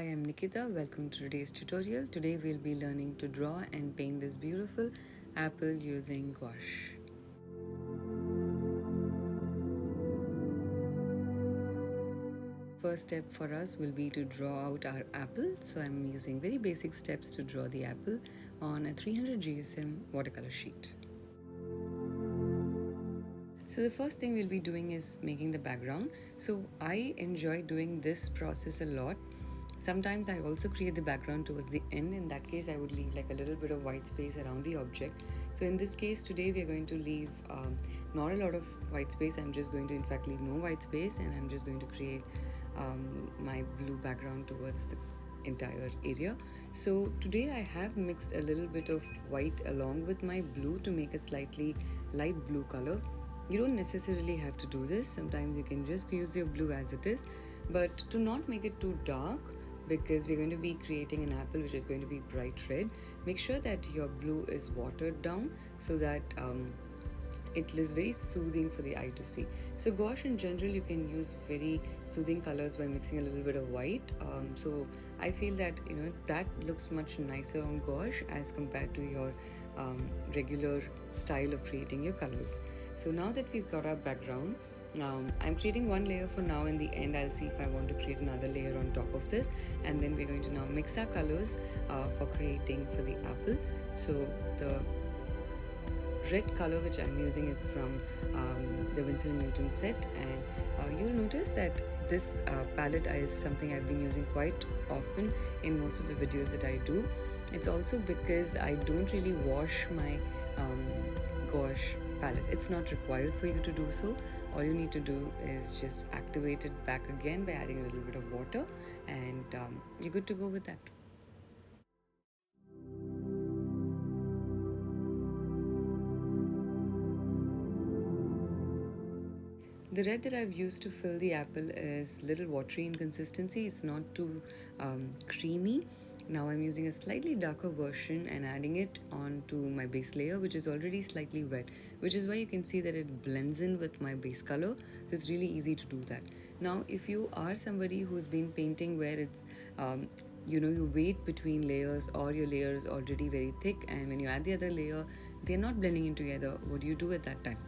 I am Nikita. Welcome to today's tutorial. Today we'll be learning to draw and paint this beautiful apple using gouache. First step for us will be to draw out our apple. So I'm using very basic steps to draw the apple on a 300 GSM watercolor sheet. So the first thing we'll be doing is making the background. So I enjoy doing this process a lot. Sometimes I also create the background towards the end. In that case, I would leave like a little bit of white space around the object. So in this case, today we are going to leave not a lot of white space. I'm just going to in fact leave no white space, and I'm just going to create my blue background towards the entire area. So today I have mixed a little bit of white along with my blue to make a slightly light blue color. You don't necessarily have to do this. Sometimes you can just use your blue as it is, but to not make it too dark, because we're going to be creating an apple which is going to be bright red, make sure that your blue is watered down so that it is very soothing for the eye to see. So gouache in general, you can use very soothing colors by mixing a little bit of white. So I feel that that looks much nicer on gouache as compared to your regular style of creating your colors. So now that we've got our background, I'm creating one layer for now. In the end, I'll see if I want to create another layer on top of this, and then we're going to now mix our colors for creating for the apple. So the red color which I'm using is from the Winsor & Newton set, and you'll notice that this palette is something I've been using quite often in most of the videos that I do. It's also because I don't really wash my gouache palette. It's not required for you to do so. All you need to do is just activate it back again by adding a little bit of water, and you're good to go with that. The red that I've used to fill the apple is little watery in consistency. It's not too creamy. Now I'm using a slightly darker version and adding it onto my base layer, which is already slightly wet, which is why you can see that it blends in with my base color. So it's really easy to do that. Now, if you are somebody who's been painting where it's you wait between layers, or your layer is already very thick, and when you add the other layer, they're not blending in together, what do you do at that time?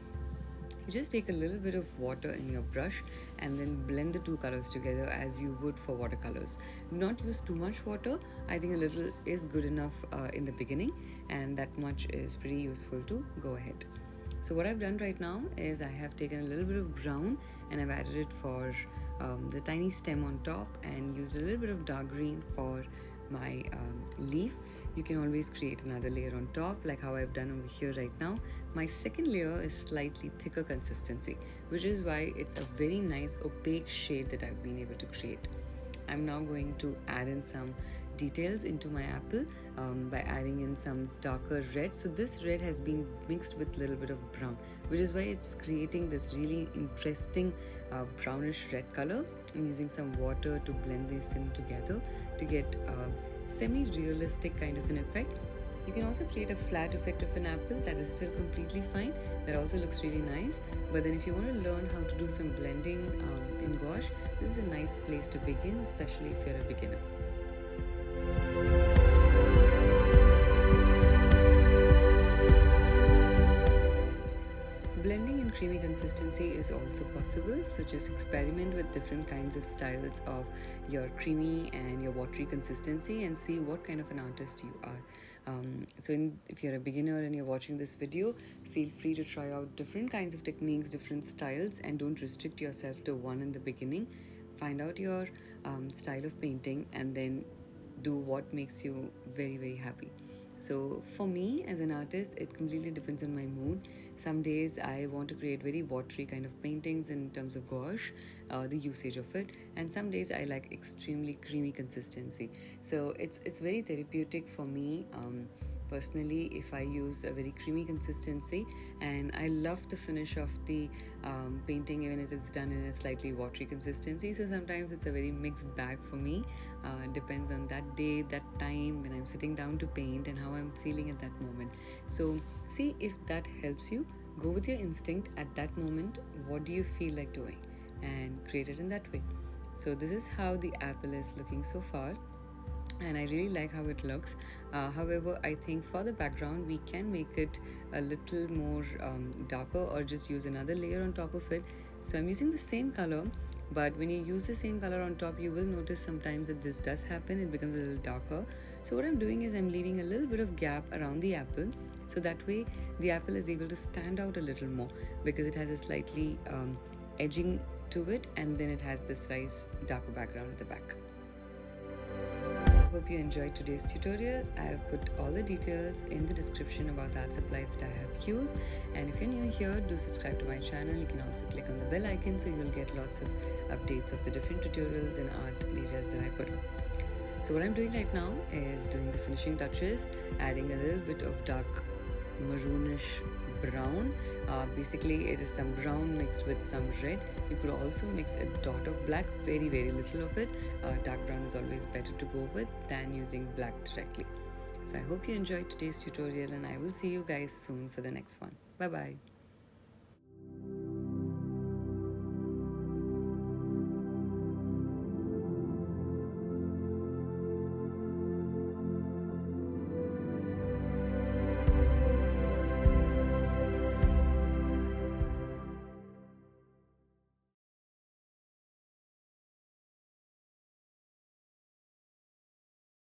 You just take a little bit of water in your brush and then blend the two colors together as you would for watercolors. Do not use too much water. I think a little is good enough in the beginning, and that much is pretty useful to go ahead. So what I've done right now is I have taken a little bit of brown and I've added it for the tiny stem on top, and used a little bit of dark green for my leaf. You can always create another layer on top, like how I've done over here right now. My second layer is slightly thicker consistency, which is why it's a very nice opaque shade that I've been able to create. I'm now going to add in some details into my apple by adding in some darker red. So this red has been mixed with a little bit of brown, which is why it's creating this really interesting brownish red color. I'm using some water to blend this in together to get semi-realistic kind of an effect. You can also create a flat effect of an apple that is still completely fine. That also looks really nice. But then if you want to learn how to do some blending in gouache, this is a nice place to begin, especially if you're a beginner. Blending in creamy consistency is also possible, so just experiment with different kinds of styles of your creamy and your watery consistency and see what kind of an artist you are. If you're a beginner and you're watching this video, feel free to try out different kinds of techniques, different styles, and don't restrict yourself to one in the beginning. Find out your style of painting and then do what makes you very, very happy. So for me as an artist, it completely depends on my mood. Some days I want to create very watery kind of paintings in terms of gouache, the usage of it, and some days I like extremely creamy consistency. So it's very therapeutic for me personally if I use a very creamy consistency, and I love the finish of the painting even if it is done in a slightly watery consistency. So sometimes it's a very mixed bag for me. Depends on that day, that time when I'm sitting down to paint and how I'm feeling at that moment. So see if that helps you. Go with your instinct at that moment. What do you feel like doing? And create it in that way. So this is how the apple is looking so far, and I really like how it looks. However, I think for the background we can make it a little more darker, or just use another layer on top of it. So I'm using the same color, but when you use the same color on top, you will notice sometimes that this does happen, it becomes a little darker. So what I'm doing is I'm leaving a little bit of gap around the apple, so that way the apple is able to stand out a little more, because it has a slightly edging to it, and then it has this nice darker background at the back. Hope you enjoyed today's tutorial. I have put all the details in the description about the art supplies that I have used, and if you're new here, do subscribe to my channel. You can also click on the bell icon so you'll get lots of updates of the different tutorials and art details that I put up. So what I'm doing right now is doing the finishing touches, adding a little bit of dark maroonish brown. Basically it is some brown mixed with some red. You could also mix a dot of black, very little of it. Dark brown is always better to go with than using black directly. So I hope you enjoyed today's tutorial, and I will see you guys soon for the next one. Bye bye.